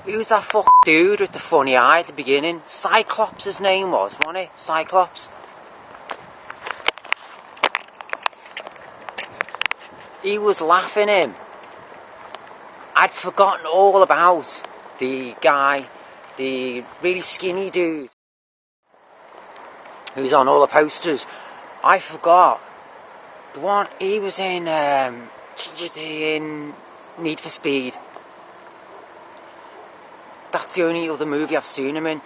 Who's that fuck dude with the funny eye at the beginning? Cyclops his name was, wasn't it? Cyclops. He was laughing him. I'd forgotten all about the guy, the really skinny dude who's on all the posters. I forgot. The one he was in Need for Speed. That's the only other movie I've seen him in.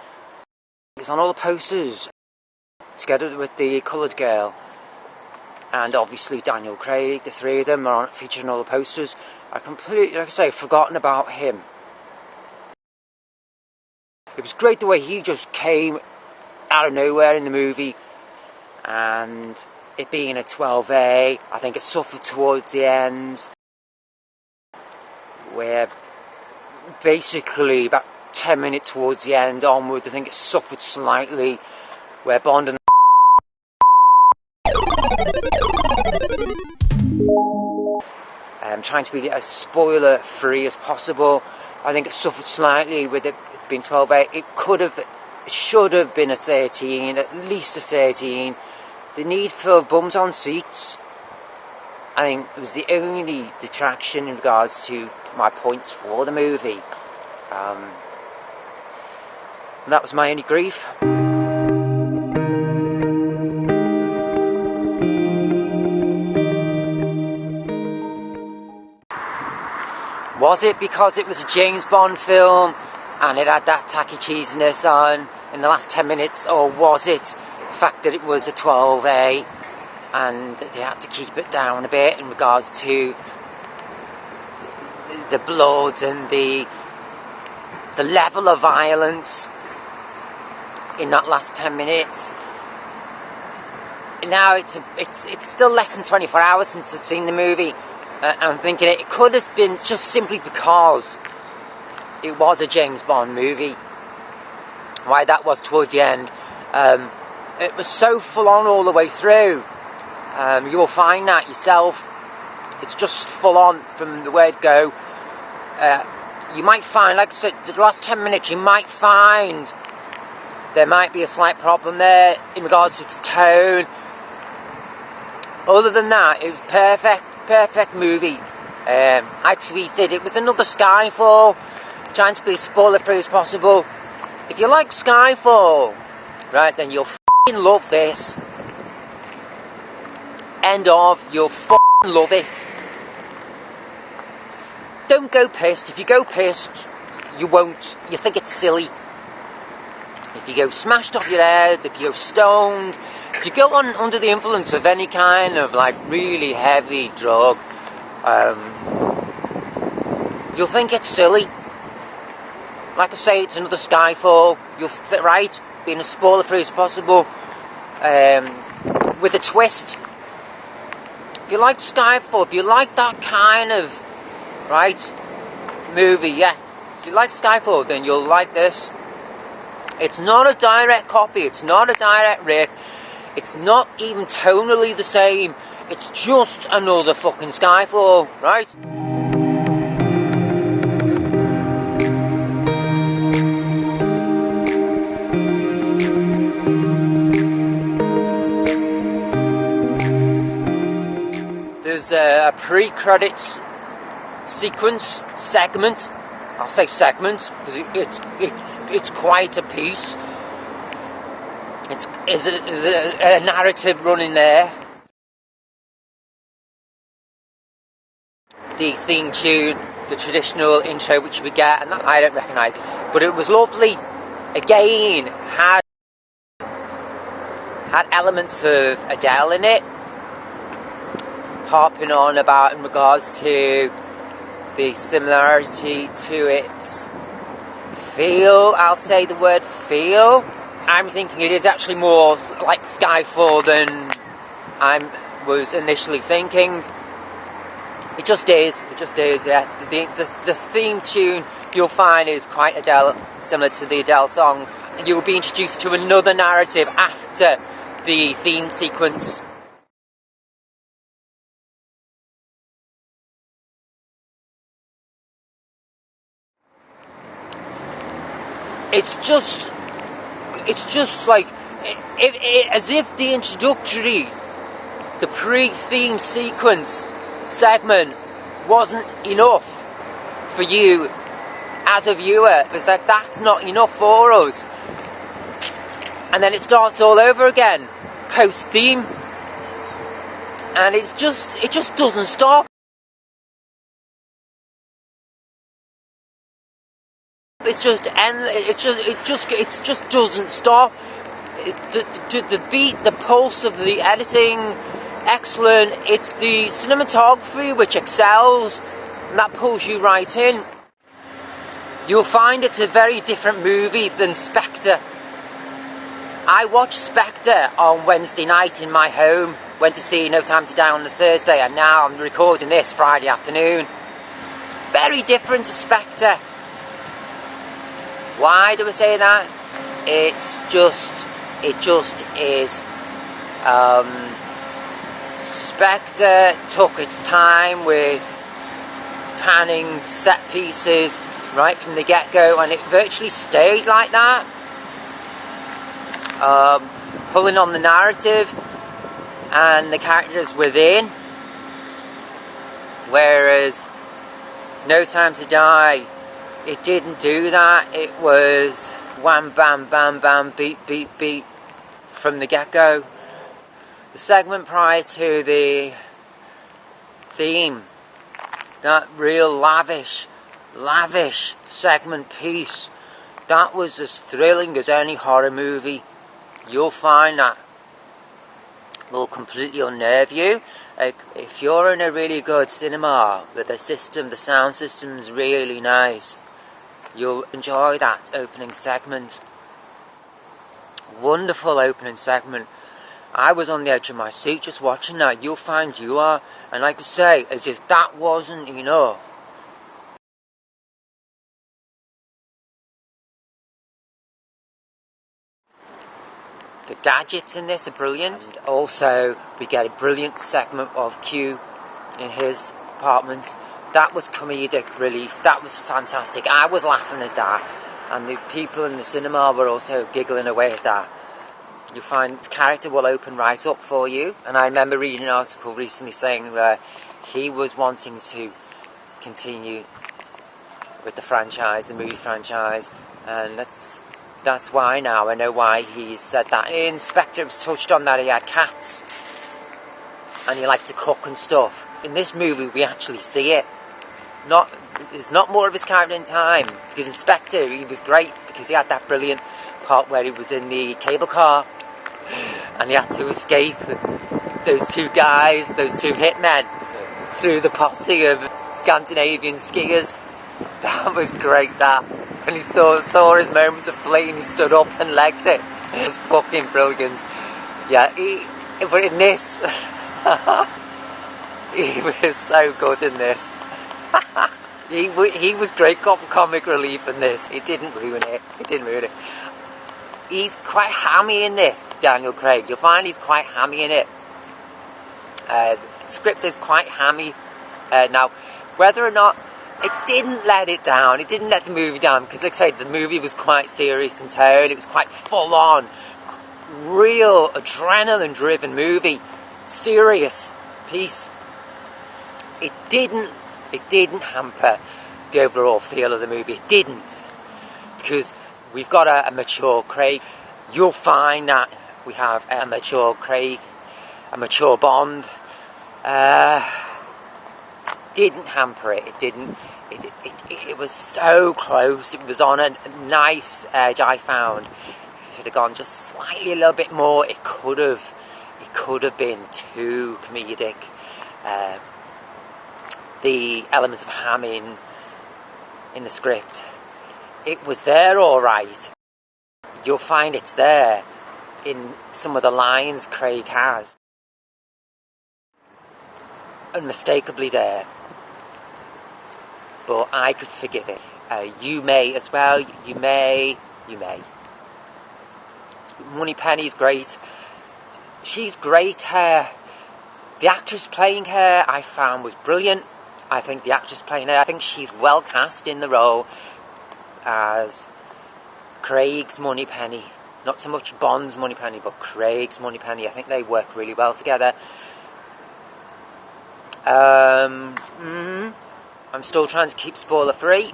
He's on all the posters together with the coloured girl and obviously Daniel Craig. The three of them are featured in all the posters. I completely, like I say, forgotten about him. It was great the way he just came out of nowhere in the movie, and it being a 12A, I think it suffered towards the end, where basically about 10 minutes towards the end onwards, I think it suffered slightly, where Bond and trying to be as spoiler free as possible. I think it suffered slightly with it being 12A. It should have been a 13, at least a 13. The need for bums on seats, I think, it was the only detraction in regards to my points for the movie. And that was my only grief. Was it because it was a James Bond film and it had that tacky cheesiness on in the last 10 minutes, or was it the fact that it was a 12A and they had to keep it down a bit in regards to the blood and the level of violence in that last 10 minutes? Now it's still less than 24 hours since I've seen the movie. I'm thinking it could have been just simply because it was a James Bond movie. Why that was toward the end. It was so full on all the way through. You will find that yourself. It's just full on from the word go. You might find, like I said, the last 10 minutes, you might find there might be a slight problem there in regards to its tone. Other than that, it was perfect movie. I tweeted it was another Skyfall, trying to be as spoiler free as possible. If you like Skyfall, right, then you'll f***ing love this. End of. You'll f***ing love it. Don't go pissed. If you go pissed, you won't. You think it's silly. If you go smashed off your head, if you go stoned, if you go on under the influence of any kind of like really heavy drug, you'll think it's silly. Like I say, it's another Skyfall. You'll right, being as spoiler free as possible, with a twist. If you like Skyfall, if you like that kind of movie, yeah. If you like Skyfall, then you'll like this. It's not a direct copy. It's not a direct rip. It's not even tonally the same. It's just another fucking Skyfall, right? There's a pre-credits segment. I'll say segment because it's quite a piece. It's a narrative running there. The theme tune, the traditional intro which we get, and that I don't recognise it, but it was lovely. Again, had elements of Adele in it, harping on about in regards to the similarity to its feel. I'll say the word feel. I'm thinking it is actually more like Skyfall than I was initially thinking. It just is, yeah. The theme tune you'll find is quite Adele, similar to the Adele song. And you will be introduced to another narrative after the theme sequence. It's just like as if the introductory, the pre-theme sequence segment wasn't enough for you as a viewer. It's like, that's not enough for us. And then it starts all over again, post-theme, and it just doesn't stop. It's just endless. It just doesn't stop. The beat, the pulse of the editing, excellent. It's the cinematography which excels, and that pulls you right in. You'll find it's a very different movie than Spectre. I watched Spectre on Wednesday night in my home. Went to see No Time to Die on the Thursday, and now I'm recording this Friday afternoon. It's very different to Spectre. Why do I say that? It just is. Spectre took its time with panning set pieces right from the get-go, and it virtually stayed like that. Pulling on the narrative and the characters within. Whereas No Time to Die, it didn't do that. It was wham, bam, bam, bam, beat, beat, beat from the get-go. The segment prior to the theme, that real lavish segment piece, that was as thrilling as any horror movie. You'll find that will completely unnerve you. Like, if you're in a really good cinema with the sound system's really nice, you'll enjoy that opening segment. Wonderful opening segment. I was on the edge of my seat just watching that. You'll find you are. And like I say, as if that wasn't enough, the gadgets in this are brilliant. And also, we get a brilliant segment of Q in his apartment. That was comedic relief. That was fantastic. I was laughing at that. And the people in the cinema were also giggling away at that. You'll find his character will open right up for you. And I remember reading an article recently saying that he was wanting to continue with the franchise, the movie franchise. And that's why now. I know why he said that. In Spectre, it was touched on that he had cats. And he liked to cook and stuff. In this movie, we actually see it. There's not more of his character in time. Because in Spectre, he was great. Because he had that brilliant part where he was in the cable car. And he had to escape those two guys, those two hitmen, through the posse of Scandinavian skiers. That was great, that. When he saw his moment of flee and he stood up and legged it. It was fucking brilliant. Yeah, but in this, he was so good in this. He was great comic relief in this. It didn't ruin it. He's quite hammy in this, Daniel Craig. You'll find he's quite hammy in it. The script is quite hammy. Now, whether or not it didn't let it down, it didn't let the movie down, because like I said, the movie was quite serious in tone. It was quite full on, real adrenaline driven movie, serious piece. It didn't hamper the overall feel of the movie. It didn't, because we've got a mature Craig. You'll find that we have a mature Craig, a mature Bond. Didn't hamper it. It didn't. It was so close. It was on a nice edge. I found if it had gone just slightly a little bit more, it could have been too comedic. The elements of hamming in the script, it was there all right. You'll find it's there in some of the lines Craig has. Unmistakably there. But I could forgive it. You may as well. You may. Moneypenny's great. She's great. The actress playing her, I found, was brilliant. I think the actress playing her, I think she's well cast in the role as Craig's Moneypenny. Not so much Bond's Moneypenny, but Craig's Moneypenny. I think they work really well together. I'm still trying to keep spoiler free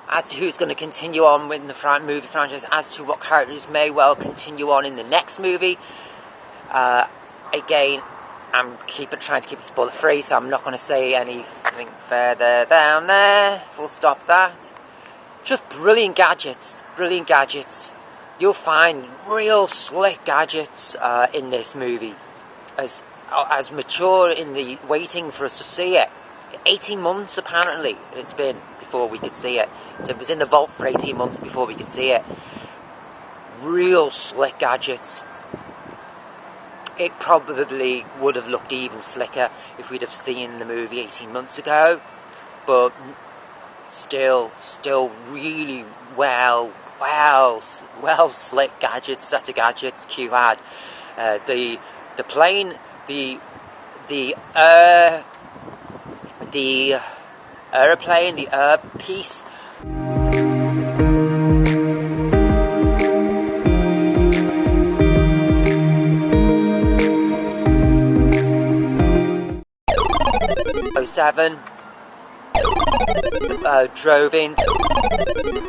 as to who's going to continue on with the movie franchise, as to what characters may well continue on in the next movie. Again, I'm trying to keep it spoiler free, so I'm not going to say anything further down there. Full stop that. Just brilliant gadgets. You'll find real slick gadgets in this movie. As mature in the waiting for us to see it. 18 months apparently it's been before we could see it. So it was in the vault for 18 months before we could see it. Real slick gadgets. It probably would have looked even slicker if we'd have seen the movie 18 months ago. But still really well slick gadgets, set of gadgets Q had. The plane, the aeroplane, the air piece. '07 drove in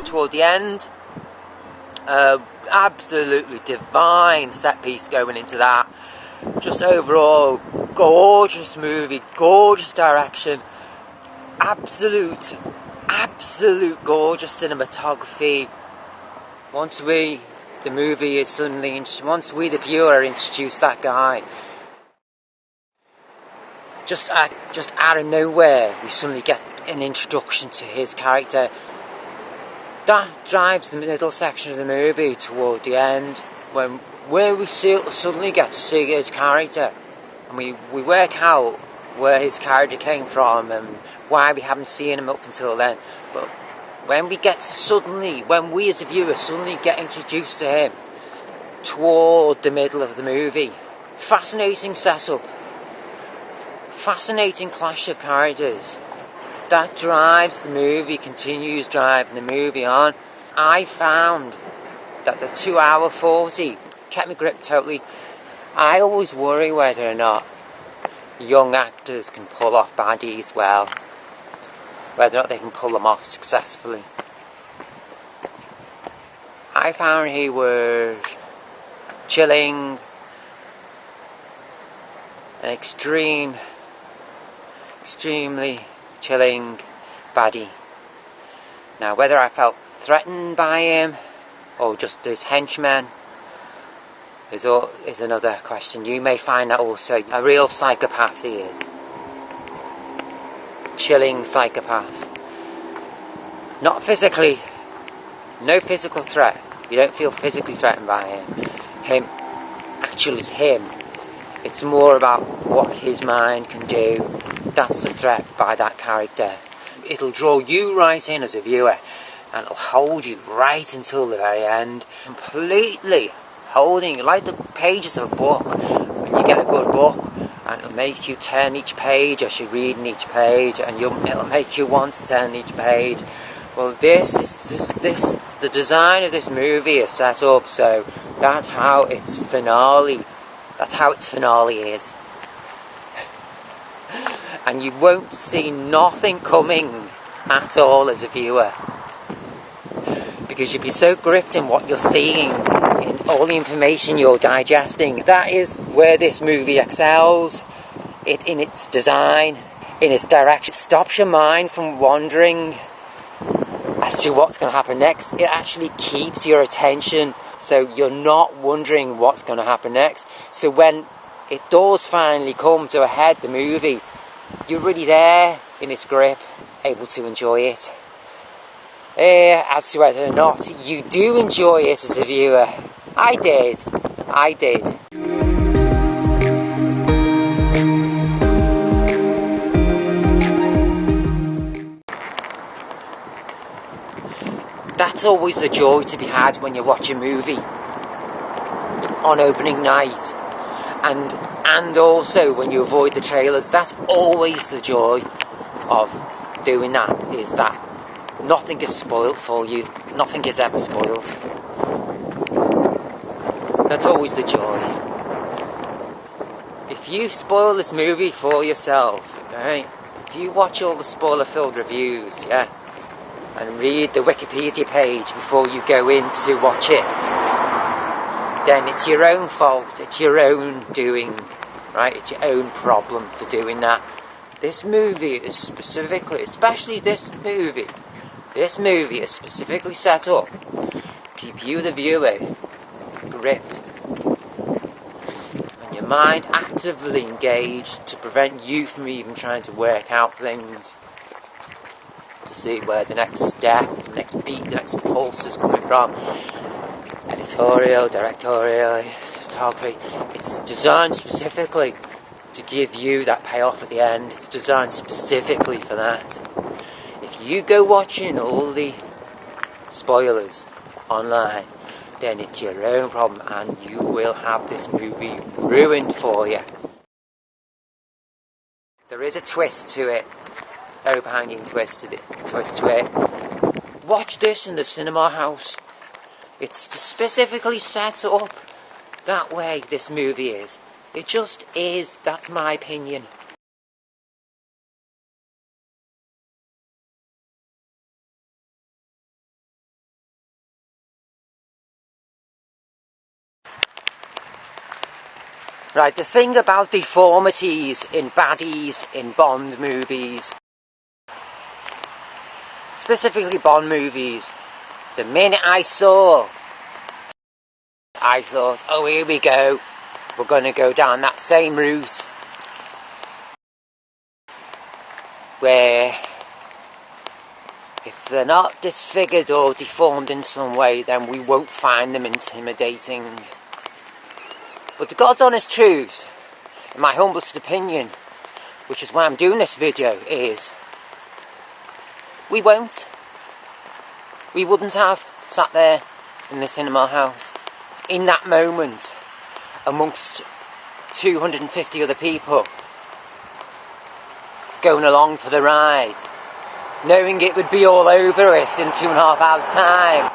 toward the end. Absolutely divine set piece going into that. Just overall gorgeous movie, gorgeous direction, absolute gorgeous cinematography. Once we, the viewer, are introduced that guy, just out of nowhere, we suddenly get an introduction to his character. That drives the middle section of the movie toward the end, where we suddenly get to see his character, and we work out where his character came from and why we haven't seen him up until then. But when we as the viewer suddenly get introduced to him toward the middle of the movie, fascinating setup, fascinating clash of characters. That drives the movie, continues driving the movie on. I found that the 2 hour 40 kept me gripped totally. I always worry whether or not young actors can pull off baddies well, whether or not they can pull them off successfully. I found he was chilling, an extremely chilling baddie. Now, whether I felt threatened by him or just his henchmen is another question. You may find that also a real psychopath he is. Chilling psychopath. Not physically, no physical threat. You don't feel physically threatened by him. It's more about what his mind can do. That's the threat by that character. It'll draw you right in as a viewer, and it'll hold you right until the very end, completely holding you like the pages of a book. When you get a good book, and it'll make you turn each page as you're reading each page, and it'll make you want to turn each page. Well, the design of this movie is set up so that's how its finale is. And you won't see nothing coming at all as a viewer, because you'll be so gripped in what you're seeing, in all the information you're digesting. That is where this movie excels, in its design, in its direction. It stops your mind from wandering as to what's going to happen next. It actually keeps your attention, so you're not wondering what's going to happen next. So when it does finally come to a head, the movie, you're really there in its grip, able to enjoy it. As to whether or not you do enjoy it as a viewer, I did. That's always the joy to be had when you watch a movie on opening night, and also when you avoid the trailers. That's always the joy of doing that, is that Nothing is spoiled for you. Nothing is ever spoiled. That's always the joy. If you spoil this movie for yourself, right? If you watch all the spoiler-filled reviews, yeah, and read the Wikipedia page before you go in to watch it, then it's your own fault. It's your own doing, right? It's your own problem for doing that. This movie is specifically, especially this movie is specifically set up to keep you, the viewer, gripped, and your mind actively engaged to prevent you from even trying to work out things, to see where the next step, the next beat, the next pulse is coming from. Editorial, directorial, cinematography. It's designed specifically to give you that payoff at the end. It's designed specifically for that. If you go watching all the spoilers online, then it's your own problem and you will have this movie ruined for you. There is a twist to it, overhanging twist to it. Watch this in the cinema house. It's specifically set up that way, this movie is. It just is. That's my opinion. Right, the thing about deformities in baddies in Bond movies, specifically Bond movies, the minute I thought, oh, here we go. We're going to go down that same route where if they're not disfigured or deformed in some way, then we won't find them intimidating. But the God's honest truth, in my humblest opinion, which is why I'm doing this video, is we won't. We wouldn't have sat there in the cinema house in that moment amongst 250 other people going along for the ride, knowing it would be all over with in 2.5 hours time,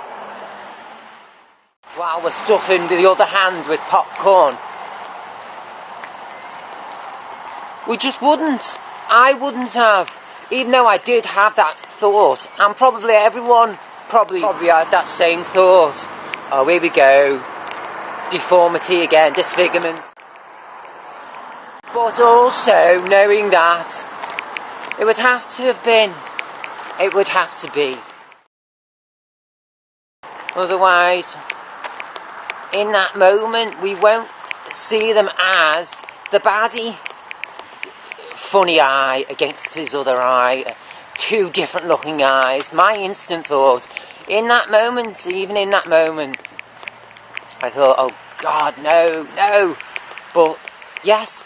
while we're stuffing the other hand with popcorn. We just wouldn't. I wouldn't have. Even though I did have that thought, and probably everyone probably had that same thought. Oh, here we go. Deformity again, disfigurement. But also knowing that it would have to have been. It would have to be. Otherwise, in that moment, we won't see them as the baddie. Funny eye against his other eye. Two different looking eyes. My instant thought, in that moment, even in that moment, I thought, oh God, no. But yes.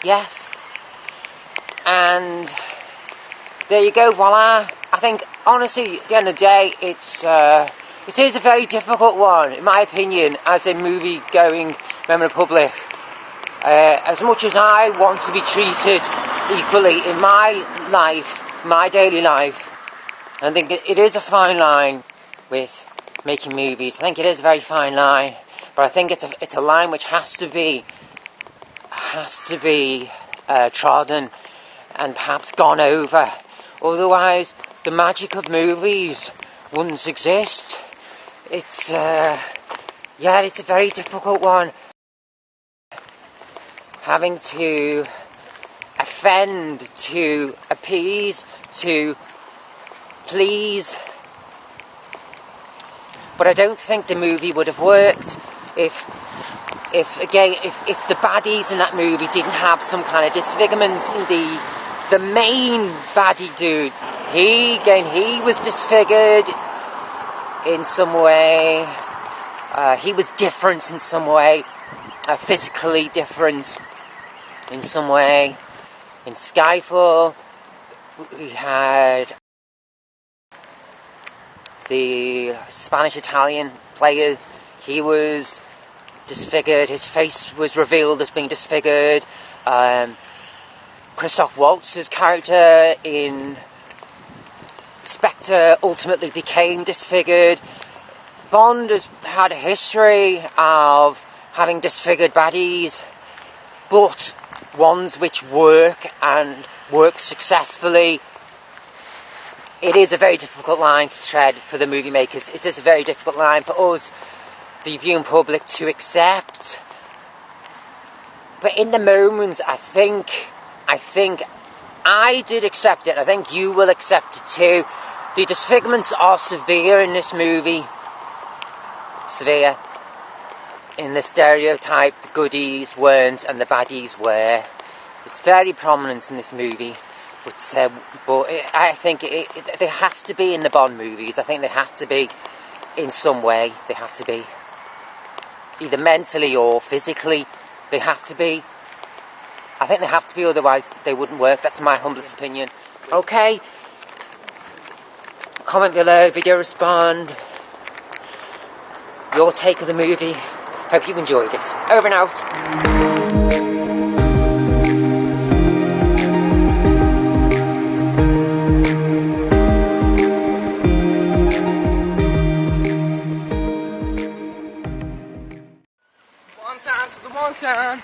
And there you go, voila. I think, honestly, at the end of the day, it is a very difficult one, in my opinion, as a movie-going member of the public. As much as I want to be treated equally in my life, my daily life, I think it is a fine line with making movies. I think it is a very fine line, but I think it's a line which has to be trodden and perhaps gone over. Otherwise, the magic of movies wouldn't exist. It's a very difficult one. Having to offend, to appease, to please. But I don't think the movie would have worked if the baddies in that movie didn't have some kind of disfigurement. The main baddie dude, he was disfigured in some way. He was different in some way, physically different in some way. In Skyfall, we had the Spanish-Italian player. He was disfigured. His face was revealed as being disfigured. Christoph Waltz's character in Spectre ultimately became disfigured. Bond has had a history of having disfigured baddies, but ones which work and work successfully. It is a very difficult line to tread for the movie makers. It is a very difficult line for us, the viewing public, to accept. But in the moment, I think I did accept it. I think you will accept it too. The disfigurements are severe in this movie. Severe. In the stereotype, the goodies weren't and the baddies were. It's very prominent in this movie. But I think they have to be in the Bond movies. I think they have to be in some way. They have to be. Either mentally or physically. They have to be. I think they have to be, otherwise they wouldn't work. That's my humblest opinion. Okay. Comment below, video respond. Your take of the movie. Hope you enjoyed it. Over and out. One time to the one time.